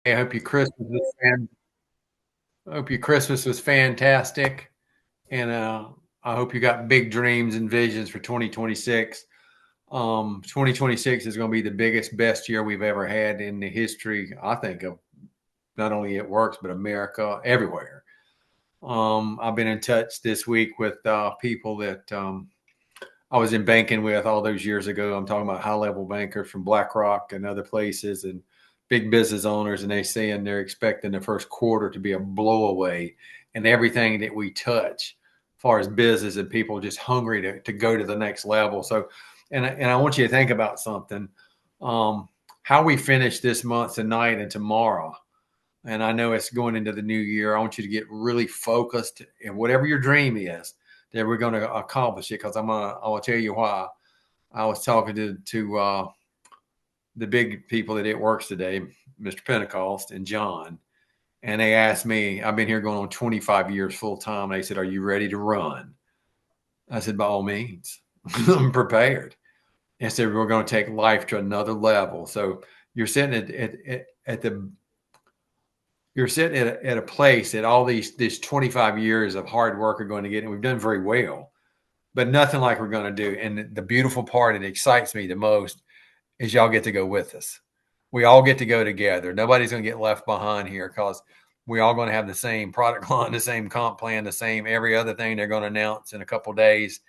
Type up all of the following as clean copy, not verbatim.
Hey, I hope your Christmas was fantastic, and I hope you got big dreams and visions for 2026. 2026 is going to be the biggest, best year we've ever had in the history, I think, of not only It Works, but America everywhere. I've been in touch this week with people that I was in banking with all those years ago. I'm talking about high level bankers from BlackRock and other places and big business owners. And they saying they're expecting the first quarter to be a blowaway and everything that we touch as far as business and people just hungry to go to the next level. So, and I want you to think about something, how we finish this month tonight and tomorrow. And I know it's going into the new year. I want you to get really focused in whatever your dream is that we're going to accomplish it. Because I will tell you why. I was talking to the big people that It Works today, Mr. Pentecost and John, and they asked me. I've been here going on 25 years full time. They said, "Are you ready to run?" I said, "By all means, I'm prepared." And said, "We're going to take life to another level." So you're sitting at the you're sitting at a place that all these 25 years of hard work are going to get, and we've done very well, but nothing like we're going to do. And the beautiful part that excites me the most is y'all get to go with us. We all get to go together. Nobody's going to get left behind here because we all going to have the same product line, the same comp plan, the same every other thing they're going to announce in a couple of days.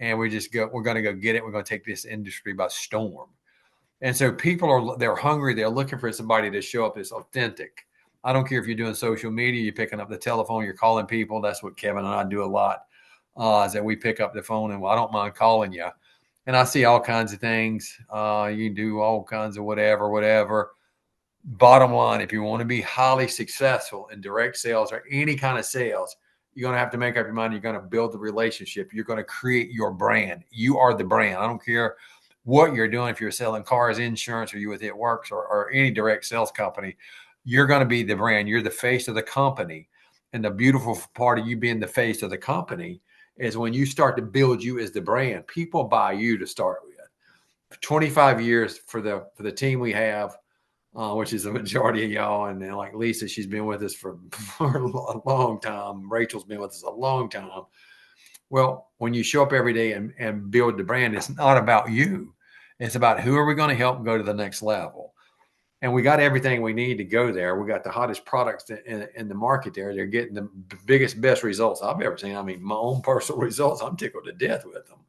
And we're going to go get it. We're going to take this industry by storm. And so they're hungry. They're looking for somebody to show up as authentic. I don't care if you're doing social media, you're picking up the telephone, you're calling people. That's what Kevin and I do a lot. Is that we pick up the phone and well, I don't mind calling you. And I see all kinds of things. You can do all kinds of whatever. Bottom line, if you want to be highly successful in direct sales or any kind of sales, you're going to have to make up your mind. You're going to build the relationship. You're going to create your brand. You are the brand. I don't care what you're doing. If you're selling cars, insurance, or you with It Works or any direct sales company, you're going to be the brand. You're the face of the company. And the beautiful part of you being the face of the company is when you start to build you as the brand, people buy you to start with. For 25 years for the team we have, which is the majority of y'all. And then like Lisa, she's been with us for a long time. Rachel's been with us a long time. Well, when you show up every day and build the brand, it's not about you. It's about who are we going to help go to the next level. And we got everything we need to go there. We got the hottest products in the market there. They're getting the biggest, best results I've ever seen. I mean, my own personal results, I'm tickled to death with them.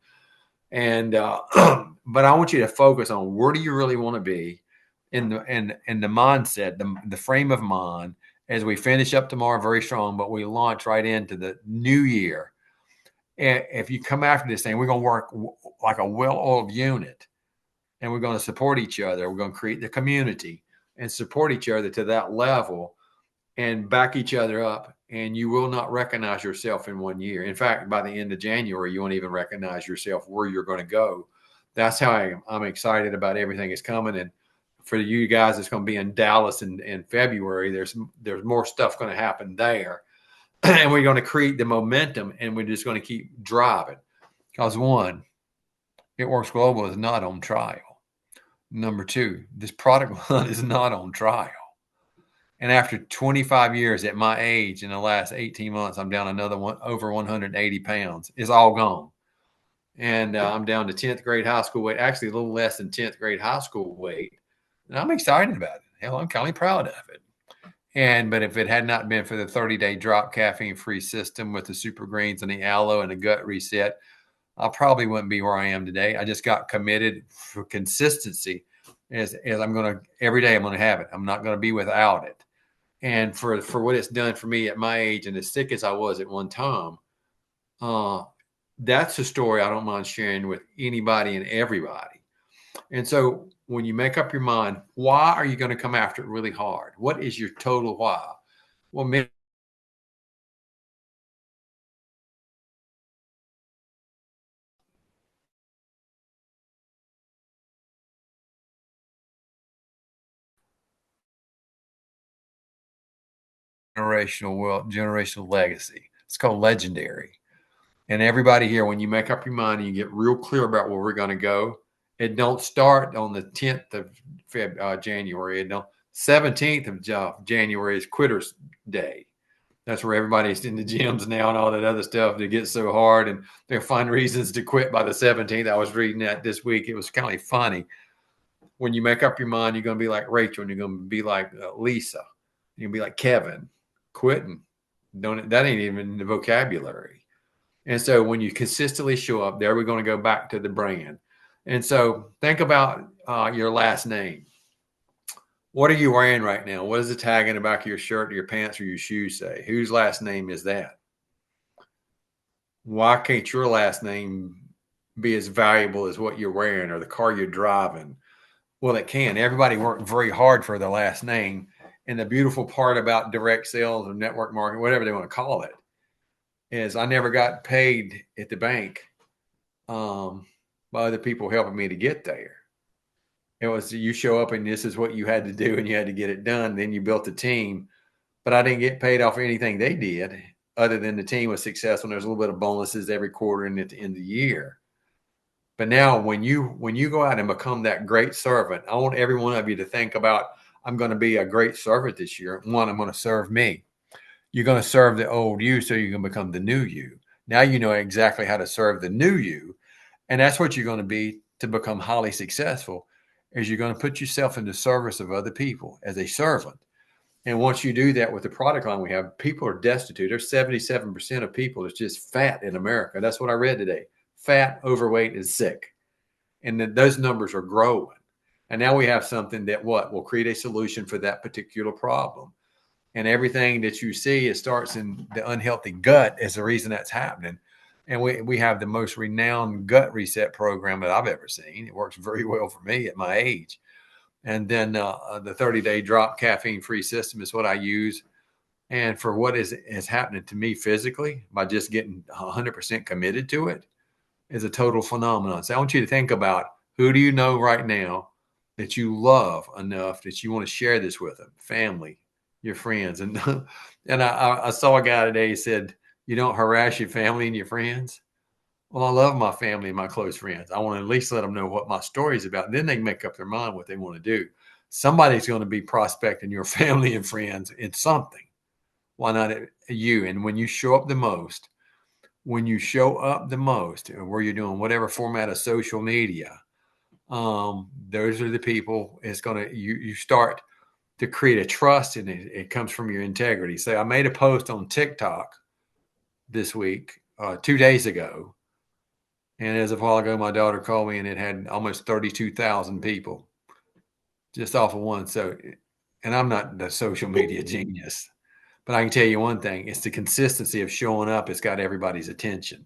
And but I want you to focus on where do you really want to be in the mindset, the frame of mind as we finish up tomorrow very strong, but we launch right into the new year. And if you come after this thing, we're going to work like a well-oiled unit, and we're going to support each other. We're going to create the community and support each other to that level and back each other up. And you will not recognize yourself in 1 year. In fact, by the end of January, you won't even recognize yourself where you're going to go. That's how I'm excited about everything that's coming. And for you guys, it's going to be in Dallas in February. There's more stuff going to happen there, and we're going to create the momentum, and we're just going to keep driving. Because one, It Works Global is not on trial. Number two, this product line is not on trial. And after 25 years at my age, in the last 18 months, I'm down another one over 180 pounds. It's all gone. And I'm down to 10th grade high school weight, actually a little less than 10th grade high school weight. And I'm excited about it. Hell, I'm kind of proud of it. But if it had not been for the 30-day drop caffeine free system with the super greens and the aloe and the gut reset, I probably wouldn't be where I am today. I just got committed for consistency as I'm going to every day I'm going to have it. I'm not going to be without it. And for what it's done for me at my age and as sick as I was at one time, uh, that's a story I don't mind sharing with anybody and everybody. And so when you make up your mind, why are you going to come after it really hard? What is your total why? Well, generational wealth, generational legacy. It's called legendary. And everybody here, when you make up your mind and you get real clear about where we're going to go, it don't start on the 10th of January. It don't 17th of January is Quitters Day. That's where everybody's in the gyms now and all that other stuff. They get so hard and they'll find reasons to quit by the 17th. I was reading that this week. It was kind of funny. When you make up your mind, you're going to be like Rachel and you're going to be like Lisa. You're going to be like Kevin. Quitting. That ain't even in the vocabulary. And so when you consistently show up, there we're going to go back to the brand. And so think about your last name. What are you wearing right now? What does the tag in the back of your shirt or your pants or your shoes say? Whose last name is that? Why can't your last name be as valuable as what you're wearing or the car you're driving? Well, it can. Everybody worked very hard for their last name. And the beautiful part about direct sales or network marketing, whatever they want to call it, is I never got paid at the bank by other people helping me to get there. It was you show up and this is what you had to do and you had to get it done. Then you built a team, but I didn't get paid off anything they did other than the team was successful. There's a little bit of bonuses every quarter and at the end of the year. But now when you go out and become that great servant, I want every one of you to think about, I'm going to be a great servant this year. One, I'm going to serve me. You're going to serve the old you so you can become the new you. Now you know exactly how to serve the new you. And that's what you're going to be to become highly successful, is you're going to put yourself in the service of other people as a servant. And once you do that with the product line we have, people are destitute. There's 77% of people that's just fat in America. That's what I read today. Fat, overweight, and sick. And those numbers are growing. And now we have something that will create a solution for that particular problem. And everything that you see, it starts in the unhealthy gut is the reason that's happening. And we have the most renowned gut reset program that I've ever seen. It works very well for me at my age. And then the 30-day drop caffeine-free system is what I use. And for what is happening to me physically by just getting 100% committed to it is a total phenomenon. So I want you to think about, who do you know right now that you love enough that you want to share this with them? Family, your friends. And I saw a guy today, he said, you don't harass your family and your friends. Well, I love my family and my close friends. I want to at least let them know what my story is about. And then they can make up their mind what they want to do. Somebody's going to be prospecting your family and friends in something. Why not you? And when you show up the most, where you're doing whatever format of social media, those are the people. It's going to, you start to create a trust, and it comes from your integrity. So I made a post on TikTok this week, 2 days ago. And as a while ago, my daughter called me and it had almost 32,000 people just off of one. So, and I'm not the social media genius, but I can tell you one thing, it's the consistency of showing up. It's got everybody's attention.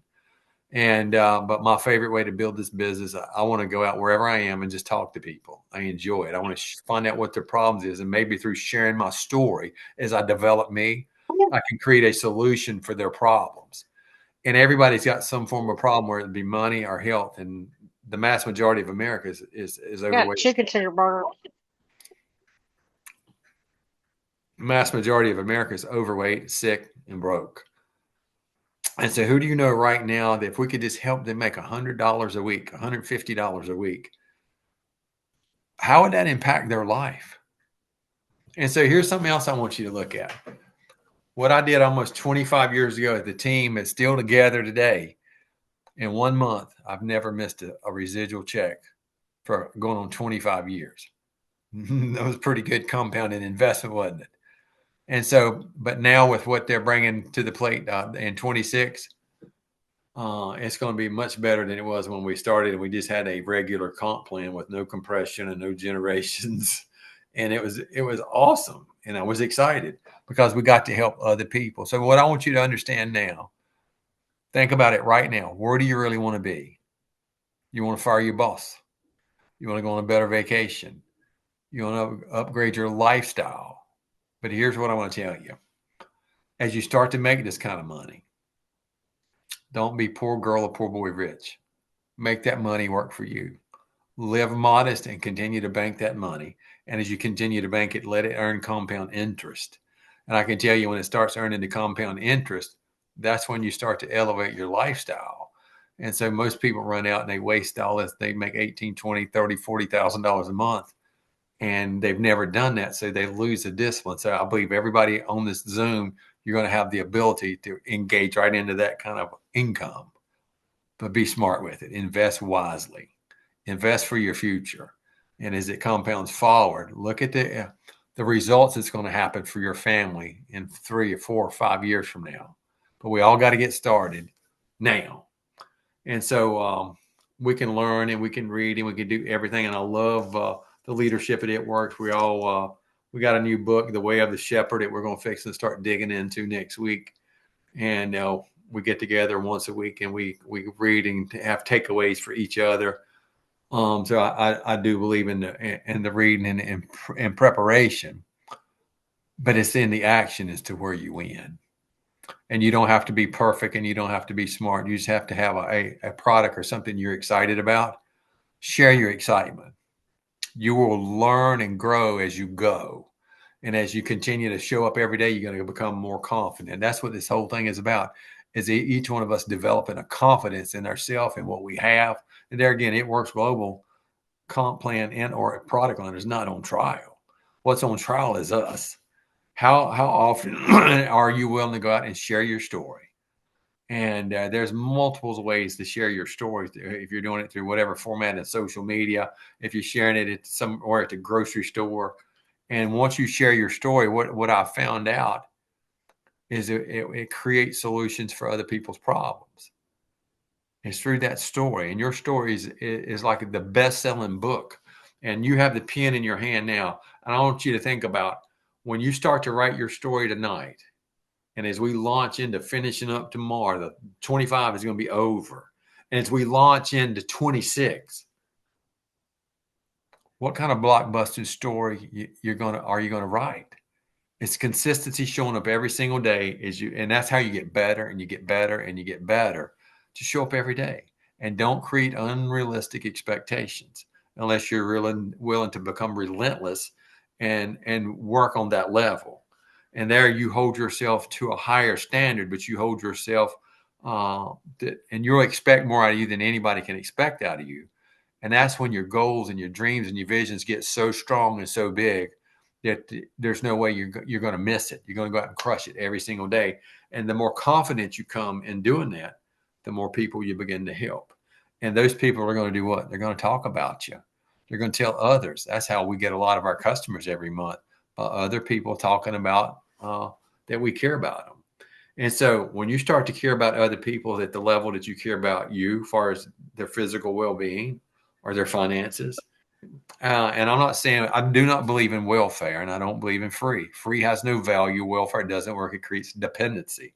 And, but my favorite way to build this business, I want to go out wherever I am and just talk to people. I enjoy it. I want to find out what their problems is. And maybe through sharing my story as I develop me, I can create a solution for their problems. And everybody's got some form of problem, whether it be money or health. And the mass majority of America is overweight. Chicken to your burger. The mass majority of America is overweight, sick, and broke. And so who do you know right now that if we could just help them make $100 a week, $150 a week, how would that impact their life? And so here's something else I want you to look at. What I did almost 25 years ago, the team is still together today. In 1 month, I've never missed a residual check for going on 25 years. That was pretty good compounded investment, wasn't it? And so, but now with what they're bringing to the plate in 26, it's going to be much better than it was when we started. And we just had a regular comp plan with no compression and no generations. And it was awesome. And I was excited because we got to help other people. So what I want you to understand now, think about it right now. Where do you really want to be? You want to fire your boss. You want to go on a better vacation. You want to upgrade your lifestyle. But here's what I want to tell you. As you start to make this kind of money, don't be poor girl or poor boy rich. Make that money work for you. Live modest and continue to bank that money. And as you continue to bank it, let it earn compound interest. And I can tell you, when it starts earning the compound interest, that's when you start to elevate your lifestyle. And so most people run out and they waste all this. They make $18,000, $20,000, $30,000, $40,000 a month. and they've never done that, so they lose the discipline. So I believe everybody on this Zoom, you're going to have the ability to engage right into that kind of income, but be smart with it. Invest wisely. Invest for your future. And as it compounds forward, look at the results that's going to happen for your family in 3 or 4 or 5 years from now. But we all got to get started now. And so we can learn and we can read and we can do everything. And I love the leadership at It Works. We got a new book, The Way of the Shepherd, that we're going to fix and start digging into next week. And we get together once a week and we read and have takeaways for each other. So I do believe in the reading and preparation, but it's in the action as to where you win. And you don't have to be perfect and you don't have to be smart. You just have to have a product or something you're excited about. Share your excitement. You will learn and grow as you go. And as you continue to show up every day, you're going to become more confident. That's what this whole thing is about, is each one of us developing a confidence in ourselves and what we have. And there again, It Works Global comp plan and or a product line is not on trial. What's on trial is us. How often are you willing to go out and share your story? And there's multiple ways to share your story. If you're doing it through whatever format of social media, if you're sharing it at somewhere at the grocery store, and once you share your story, what I found out is it creates solutions for other people's problems. It's through that story, and your story is like the best-selling book, and you have the pen in your hand now. And I want you to think about when you start to write your story tonight, and as we launch into finishing up tomorrow, the 25 is going to be over, and as we launch into 26, what kind of blockbuster story are you going to write? It's consistency showing up every single day, and that's how you get better and you get better and you get better. To show up every day and don't create unrealistic expectations unless you're really willing to become relentless and work on that level. And there you hold yourself to a higher standard, but you hold yourself and you'll expect more out of you than anybody can expect out of you. And that's when your goals and your dreams and your visions get so strong and so big that there's no way you're going to miss it. You're going to go out and crush it every single day. And the more confident you come in doing that, the more people you begin to help. And those people are going to do what? They're going to talk about you. They're going to tell others. That's how we get a lot of our customers every month, by other people talking about that we care about them. And so when you start to care about other people at the level that you care about you, as far as their physical well-being or their finances, and I'm not saying I do not believe in welfare, and I don't believe in free. Free has no value. Welfare doesn't work. It creates dependency.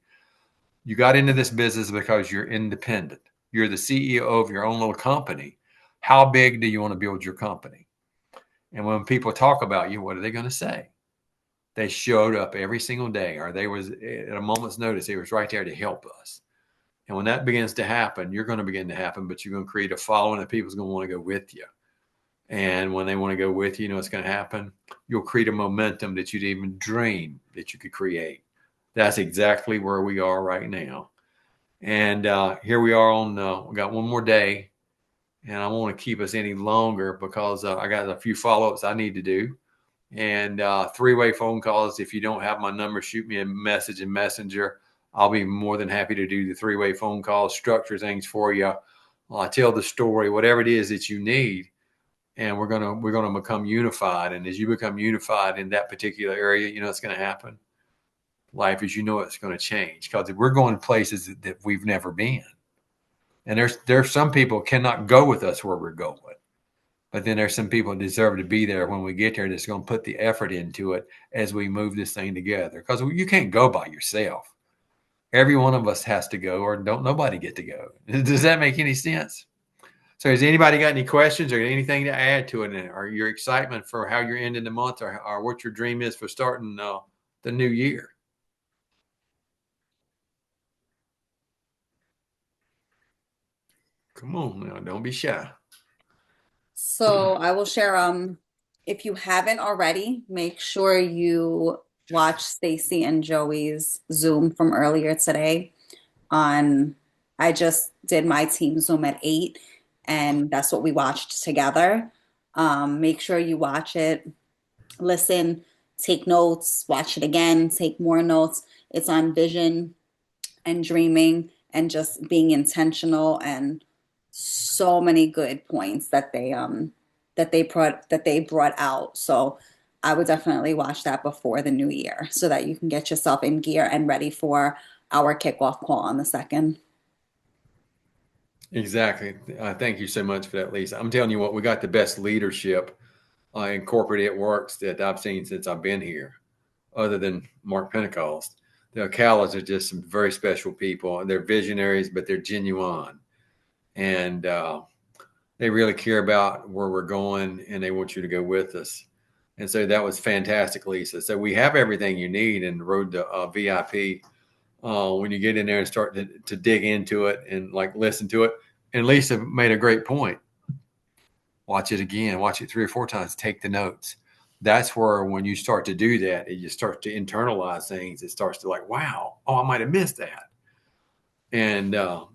You got into this business because you're independent. You're the CEO of your own little company. How big do you want to build your company? And when people talk about you, what are they going to say? They showed up every single day, or they was at a moment's notice. They was right there to help us. And when that begins to happen, you're going to begin to happen, but you're going to create a following of people's going to want to go with you. And when they want to go with you, you know what's going to happen? You'll create a momentum that you didn't even dream that you could create. That's exactly where we are right now. And here we are we got one more day, and I won't want to keep us any longer because I got a few follow-ups I need to do. And three-way phone calls. If you don't have my number, shoot me a message in Messenger. I'll be more than happy to do the three-way phone calls, structure things for you, tell the story, whatever it is that you need. And we're gonna become unified. And as you become unified in that particular area, you know what's going to happen. Life as you know it's going to change, because we're going places that we've never been. And there's some people cannot go with us where we're going. But then there's some people that deserve to be there when we get there that's going to put the effort into it as we move this thing together. Because you can't go by yourself. Every one of us has to go, or don't nobody get to go. Does that make any sense? So has anybody got any questions or anything to add to it, or your excitement for how you're ending the month, or what your dream is for starting the new year? Come on now, don't be shy. So I will share if you haven't already, make sure you watch Stacy and Joey's Zoom from earlier today on I just did my team Zoom at 8 and that's what we watched together. Make sure you watch it, listen, take notes, watch it again, take more notes. It's on vision and dreaming and just being intentional, and so many good points that they brought out. So I would definitely watch that before the new year so that you can get yourself in gear and ready for our kickoff call on the 2nd. Exactly. Thank you so much for that, Lisa. I'm telling you what, we got the best leadership in corporate it works that I've seen since I've been here, other than Mark Pentecost. The Ocala's are just some very special people, and they're visionaries, but they're genuine, and they really care about where we're going, and they want you to go with us. And so that was fantastic, Lisa. So we have everything you need in the road to VIP. When you get in there and start to dig into it and like listen to it. And Lisa made a great point. Watch it again, watch it 3 or 4 times, take the notes. That's where when you start to do that, and you start to internalize things, it starts to like, wow, oh, I might have missed that. And all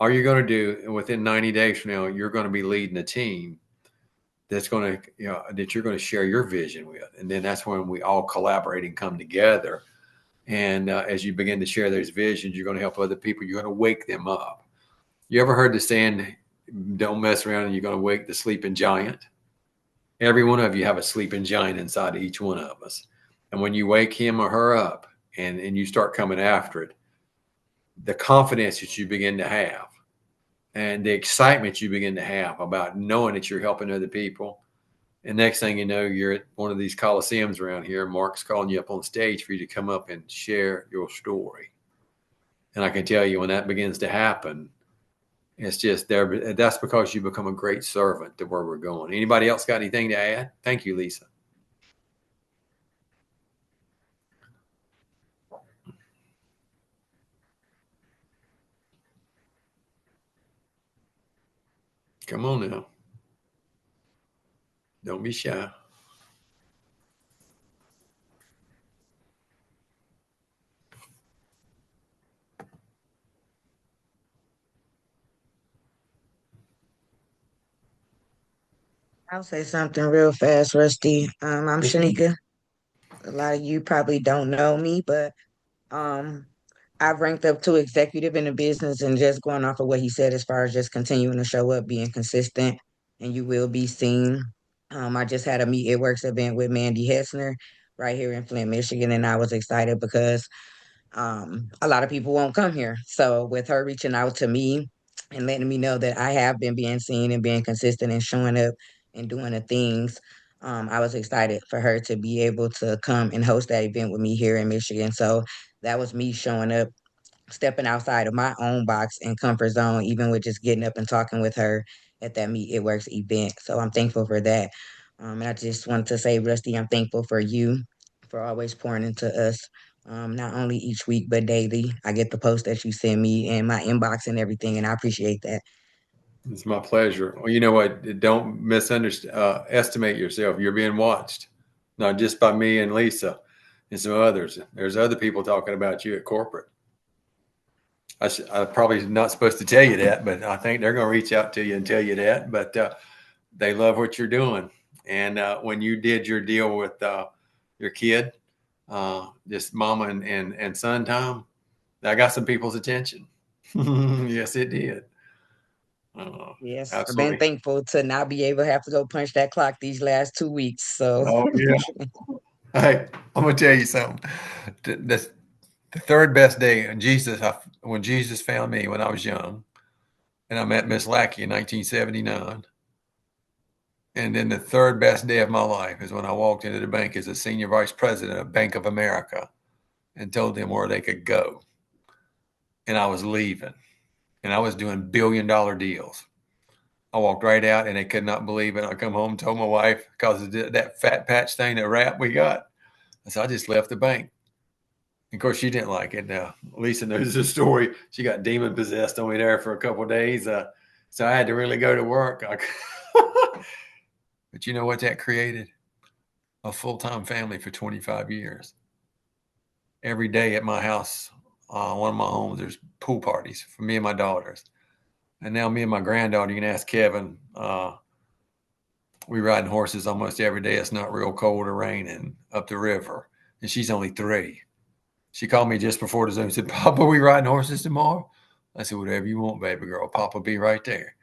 you're going to do within 90 days from now, you're going to be leading a team that's going to, that you're going to share your vision with. And then that's when we all collaborate and come together. And as you begin to share those visions, you're going to help other people. You're going to wake them up. You ever heard the saying, don't mess around and you're going to wake the sleeping giant? Every one of you have a sleeping giant inside of each one of us. And when you wake him or her up and you start coming after it, the confidence that you begin to have and the excitement you begin to have about knowing that you're helping other people. And next thing you know, you're at one of these coliseums around here. Mark's calling you up on stage for you to come up and share your story. And I can tell you when that begins to happen, it's just there. That's because you become a great servant to where we're going. Anybody else got anything to add? Thank you, Lisa. Come on now. Don't be shy. I'll say something real fast, Rusty. I'm Yes, ma'am. Shanika. A lot of you probably don't know me, but um, I've ranked up to executive in the business, and just going off of what he said as far as just continuing to show up, being consistent, and you will be seen. I just had a Meet It Works event with Mandy Hessner right here in Flint, Michigan, and I was excited because a lot of people won't come here. So with her reaching out to me and letting me know that I have been being seen and being consistent and showing up and doing the things, I was excited for her to be able to come and host that event with me here in Michigan. So that was me showing up, stepping outside of my own box and comfort zone, even with just getting up and talking with her at that Meet It Works event. So I'm thankful for that. And I just wanted to say, Rusty, I'm thankful for you for always pouring into us, not only each week, but daily. I get the post that you send me in my inbox and everything, and I appreciate that. It's my pleasure. Well, you know what? Don't misunderstand, estimate yourself. You're being watched, not just by me and Lisa and some others. There's other people talking about you at corporate. I'm probably not supposed to tell you that, but I think they're going to reach out to you and tell you that. But they love what you're doing. And when you did your deal with your kid, just mama and son time, that got some people's attention. Yes, it did. Uh, Yes, I've been Absolutely. thankful to not be able to have to go punch that clock these last 2 weeks. So Oh, yeah. Hey, I'm going to tell you something. The third best day when Jesus found me when I was young, and I met Miss Lackey in 1979. And then the third best day of my life is when I walked into the bank as a senior vice president of Bank of America and told them where they could go. And I was leaving, and I was doing $1 billion deals. I walked right out, and they could not believe it. I come home and told my wife because of that fat patch thing, that rap we got. So I just left the bank. Of course, she didn't like it. Now, Lisa knows the story. She got demon possessed on me there for a couple of days. So I had to really go to work. But you know what that created? A full time family for 25 years. Every day at my house, one of my homes, there's pool parties for me and my daughters. And now me and my granddaughter, you can ask Kevin, We riding horses almost every day. It's not real cold or raining up the river. And she's only 3. She called me just before the Zoom and said, Papa, we riding horses tomorrow? I said, whatever you want, baby girl. Papa be right there.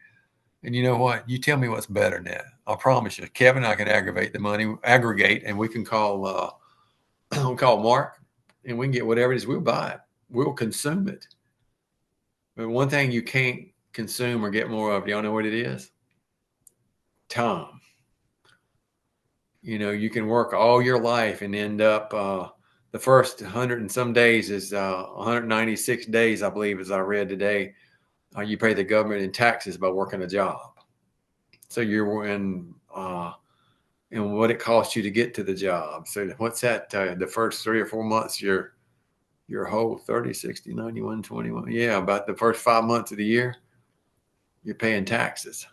And you know what? You tell me what's better than that. I promise you, Kevin and I can aggregate, and we can call we'll call Mark, and we can get whatever it is. We'll buy it. We'll consume it. But one thing you can't consume or get more of, do y'all know what it is? Time. You can work all your life and end up the first 100 and some days is 196 days, I believe, as I read today. You pay the government in taxes by working a job. So you're in and what it costs you to get to the job. So what's that? The first 3 or 4 months, your whole 30, 60, 91, 21. Yeah, about the first 5 months of the year, you're paying taxes.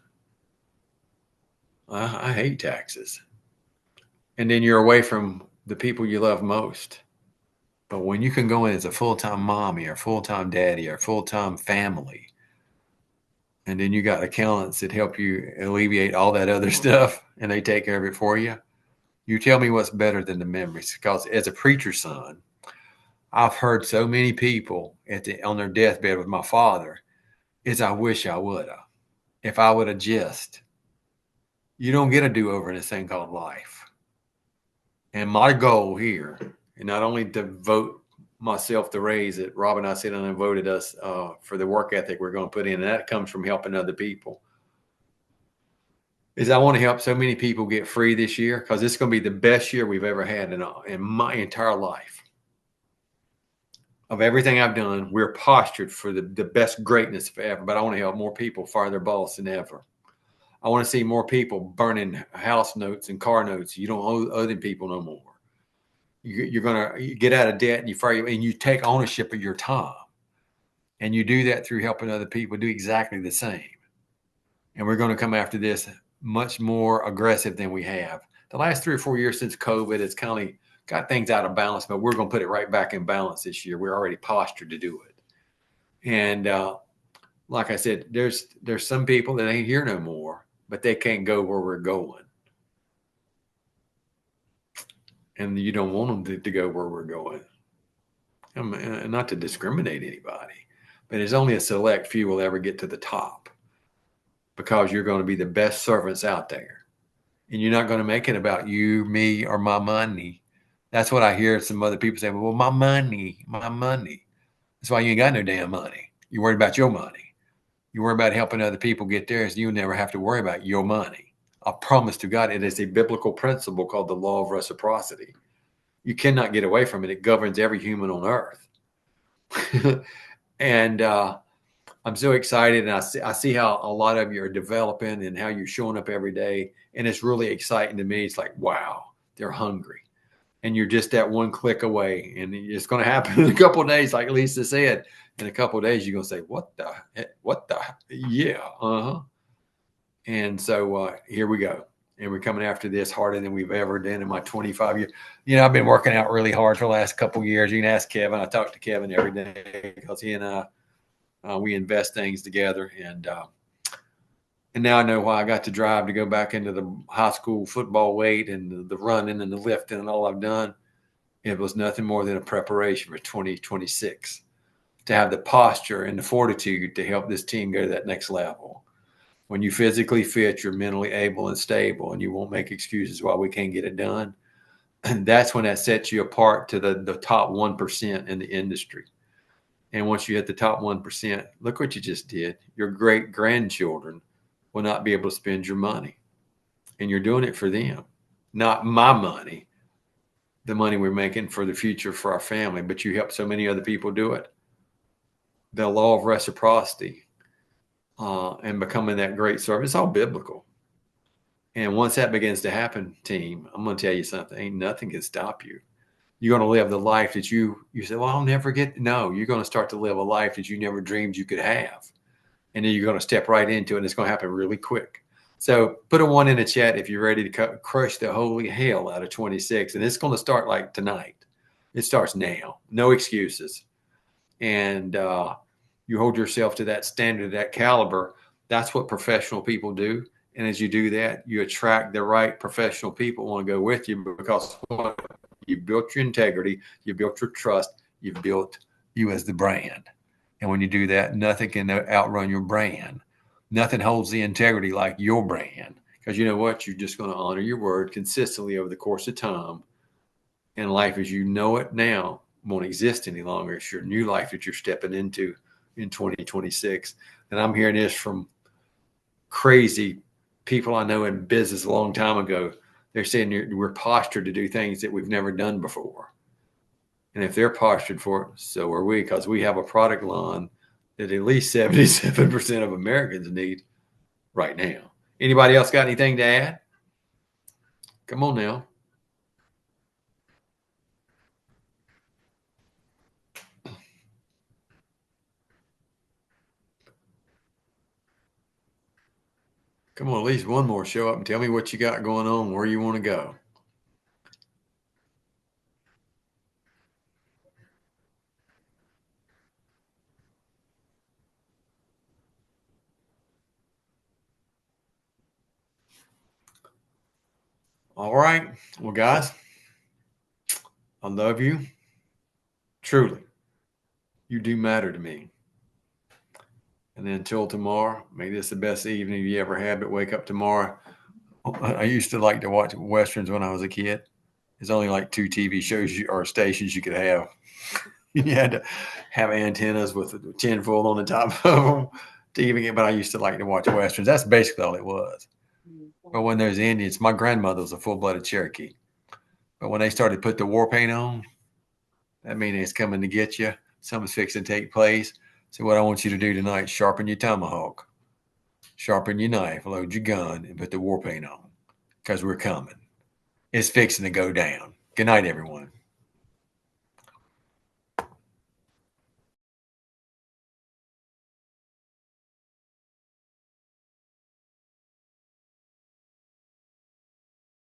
I hate taxes. And then you're away from the people you love most. But when you can go in as a full-time mommy or full-time daddy or full-time family, and then you got accountants that help you alleviate all that other stuff, and they take care of it for you, you tell me what's better than the memories. Because as a preacher's son, I've heard so many people on their deathbed with my father, is I wish I would have. If I would have just, you don't get a do-over in this thing called life. And my goal here, and not only to vote myself the raise that Rob and I sit down and voted us for the work ethic we're going to put in, and that comes from helping other people, is I want to help so many people get free this year, because it's going to be the best year we've ever had in my entire life. Of everything I've done, we're postured for the best greatness forever, but I want to help more people fire their balls than ever. I want to see more people burning house notes and car notes. You don't owe them people no more. You're going to get out of debt, and you take ownership of your time. And you do that through helping other people do exactly the same. And we're going to come after this much more aggressive than we have. The last 3 or 4 years since COVID, it's kind of got things out of balance, but we're going to put it right back in balance this year. We're already postured to do it. And like I said, there's some people that ain't here no more, but they can't go where we're going. And you don't want them to go where we're going. And not to discriminate anybody, but it's only a select few will ever get to the top, because you're going to be the best servants out there. And you're not going to make it about you, me, or my money. That's what I hear some other people say, well, my money. That's why you ain't got no damn money. You worry about your money. You worry about helping other people get theirs. You'll never have to worry about your money. I promise to God, it is a biblical principle called the law of reciprocity. You cannot get away from it. It governs every human on earth. And I'm so excited, and I see how a lot of you are developing and how you're showing up every day. And it's really exciting to me. It's like, wow, they're hungry. And you're just that one click away. And it's going to happen in a couple of days, like Lisa said. In a couple of days, you're going to say, what the, yeah, uh-huh. And so here we go. And we're coming after this harder than we've ever done in my 25 years. I've been working out really hard for the last couple of years. You can ask Kevin. I talk to Kevin every day, because he and I, we invest things together. And now I know why I got to drive to go back into the high school football weight and the running and the lifting and all I've done. It was nothing more than a preparation for 2026, to have the posture and the fortitude to help this team go to that next level. When you physically fit, you're mentally able and stable, and you won't make excuses why we can't get it done. And that's when that sets you apart to the top 1% in the industry. And once you hit the top 1%, look what you just did. Your great grandchildren will not be able to spend your money. And you're doing it for them. Not my money, the money we're making for the future for our family, but you help so many other people do it. The law of reciprocity. And becoming that great servant. It's all biblical. And once that begins to happen, team, I'm going to tell you something. Ain't nothing can stop you. You're going to live the life that you say, well, I'll never get. No, you're going to start to live a life that you never dreamed you could have. And then you're going to step right into it, and it's going to happen really quick. So put a 1 in the chat if you're ready to crush the holy hell out of 26. And it's going to start like tonight. It starts now. No excuses. And you hold yourself to that standard, that caliber. That's what professional people do. And as you do that, you attract the right professional people who want to go with you because you built your integrity, you built your trust, you've built you as the brand. And when you do that, nothing can outrun your brand. Nothing holds the integrity like your brand. Because you know what? You're just going to honor your word consistently over the course of time. And life as you know it now won't exist any longer. It's your new life that you're stepping into in 2026. And I'm hearing this from crazy people I know in business a long time ago. They're saying we're postured to do things that we've never done before. And if they're postured for it, so are we, because we have a product line that at least 77% of Americans need right now. Anybody else got anything to add? Come on now. Come on, at least one more. Show up and tell me what you got going on, where you want to go. All right. Well, guys, I love you. Truly. You do matter to me. And then until tomorrow, make this the best evening you ever had, but wake up tomorrow. I used to like to watch Westerns when I was a kid. There's only like 2 TV shows or stations you could have. You had to have antennas with a tinfoil on the top of them to even get, but I used to like to watch Westerns. That's basically all it was. But when there's Indians, my grandmother was a full-blooded Cherokee. But when they started to put the war paint on, that means it's coming to get you. Something's fixing to take place. So what I want you to do tonight, sharpen your tomahawk, sharpen your knife, load your gun, and put the war paint on because we're coming. It's fixing to go down. Good night, everyone.